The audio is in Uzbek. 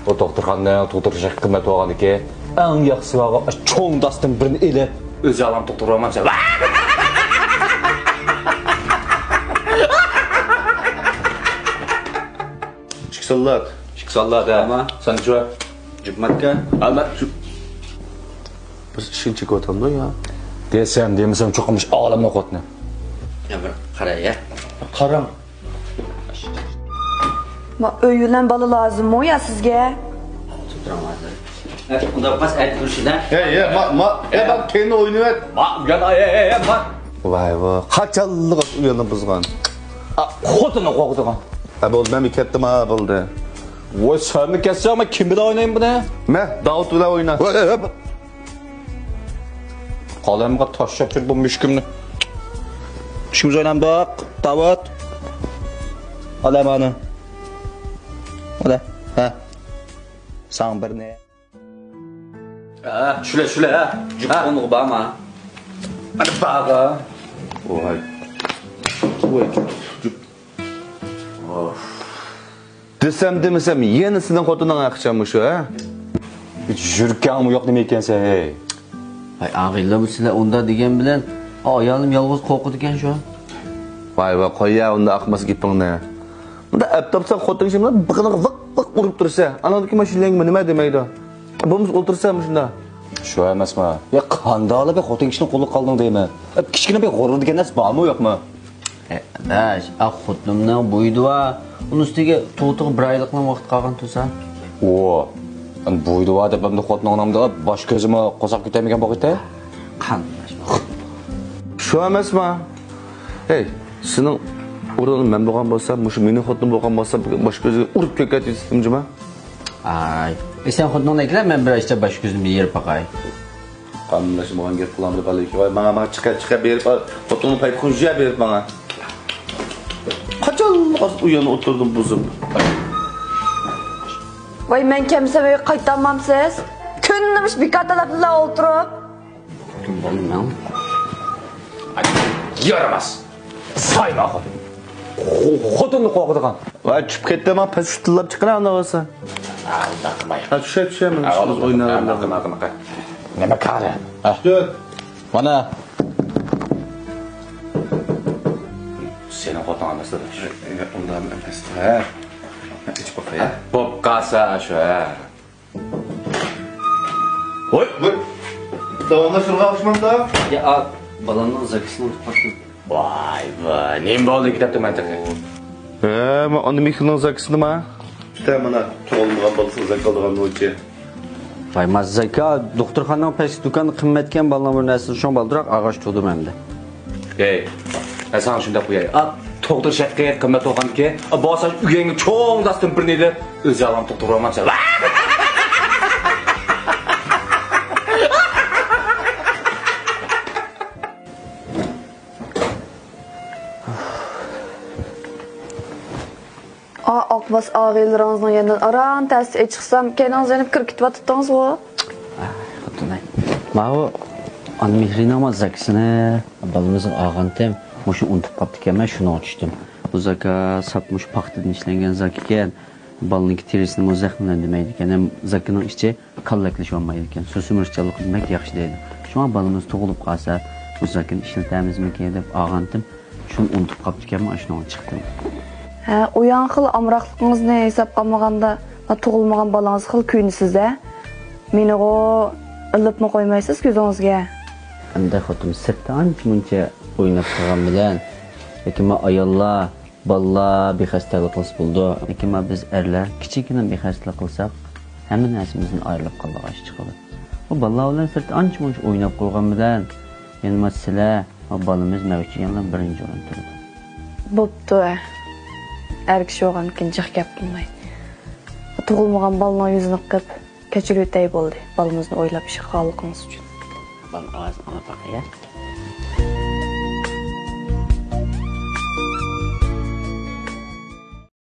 O doktorxanadan tug'dirishga qimmat olgan ekan. Eng yaxshisiga cho'ng dastin birini elib, o'zi alam tug'diramancha. Şiksallat. Şiksallat ama sen şu Cübmatka. ama şu Biz işin çıkı otamda ya. desem çoğumuş ağlamına qotni. Ya bir qara ya. Qaram. Ma öýülen bala lazım mı ya sizge? Tutturamazlar. Unda pas et kurşudan. Bak kendi oyunu et. Bak. Vay vay. Kaçallık uyanı buzgan. Xotini qo'g'digan. Abi oldu ben bir kettim ha oldu. Voy sen mi kesse ama kim bilan oynayın buni? Davut bilan oyna. Qalamga tashlab tur bu mushkimni. Ishimiz oynamdoq. Davut. Alamani. Ola. Ha. San bir ne? Shule ha. Cübkonluğu bağma. Hadi bağa. Vay. Vay. Desem yenisinden kotundan akşammış o ha. Hiç yürükken yo'q nima ekan sen hey. Ay ağıyla bu sizler onda degen bilen ayalım yalğız qo'rqidi ekan şu. Vay koy ya onda akması gipingni. Bunda aptapsan xotun şimdi bıqını vık urib tursa, anadaki mashinang nima demaydi? Bo'lmasa o'tirsam shunda. Shu emasmi? Ya qandoqli bir xotin kishini qo'lga qolding deyman. Kichkina bir g'urur degan narsa bormi yo'qmi? Daş, xotinimdan bo'ydi va uni ustiga to'tiq bir oylikni vaqt qolgan tursa. O. An bo'ydi va deb hamda xotin onamda bosh ko'zimni qo'saq ketamigan bo'g'ita? Qandash. Shu emasmi? Hey, sening o'rning men bo'lgan bo'lsam, mushu mening xotinim bo'lgan bo'lsa, bosh ko'ziga urib ketayotdingmi? Ay, sen xotiningni aytlar, men bir ishda bosh ko'zimni yerib baqay. Qanlashib olgan gap qilamiz balki. Voy, menga chiqa berib, xotinimni payt xunja berib menga. Qachon uyanib o'tirdim buzib. Vay men kimse böyle qaytanmamsiz. Künlemiş bir katalapla oturup. Kim bilmem. Yaramaz. Sayma xotin. Xotinni qo'g'digan. Voy, chiqib ketdi, men past tillab chiqaran unda bo'lsa. Aldaqmay. Ha, tushayapman, biz o'ynayapmiz. Nima qara? Dört. Mana seni xotin emasdi. Undan emas. Ha. İç bakayım. Bo'p qasa shu. Voy. Davomda shurga o'xshamanda. Ya al, balanın zakısını unutmasın. Vay vay. Nim bo'ldi kitobda mantiqi. Men onu mikroning zakisini ma. Bitta mana tug'ilmagan bolasi zakaldigan bo'yicha. Vay mazzaka, doktorxonaning past do'koni qimmatgan balalar narsani shon baldiroq ag'ash tutdim endi. Ey, sen shunda qo'yay. To'g'dir shaqqa qimmat olganki, bosa uyingga cho'ng dastin bir nedi, o'zi alam to'g'diramancha. Akbas ağıylarınızın yanından aran tersi çıksam kenanız yanıp kırık gitip atıttınız o. Xotinay. Ma'u an mehrining zakısını balamızın ağantim. Moşu unutib qapti ekan, men shuni ochdim. Bu zaka sapmush paxtadan ishlangan zak ekan. Balning terisini mo'zaxlanmaydi ekan. Ham zakining ichi qallaklashib olmaydi ekan. So'simirchilik qilmak yaxshi deydi. Shunga balamiz tug'ilib qolsa, bu zakini ishlatamizmi deb ağantim. Shuni unutib qapti ekan, men shuni chiqdim. Ha, uyan xil amraqlığınızı hesap qilmaganda, tug'ilmagan balangiz xil kuyni sizda. Meni o ilib mi qo'ymaysiz ko'zingizga? Anda xotim sirtda ancha-muncha o'ynab qolgan bilan, lekin men ayollar, bolalar bexastalik qilsa bo'ldi. Lekin biz erlar kichikina bexastalik qilsak, hamma narsamizdan ayrilib qoladigan chiqadi. Bu bolalar bilan sirtda ancha-muncha o'ynab qolgan bilan, men masala balamiz mavjudiyatdan birinchi o'rinda turadi. Bo'pti. Er kishi olgan kinjiq gap qilmaydi. Tug'ilmagan balaning yuzini qilib, kechirib o'tay bo'ldi. Balamizni o'ylab ish qilganligimiz uchun. Bal ağzına bak ya.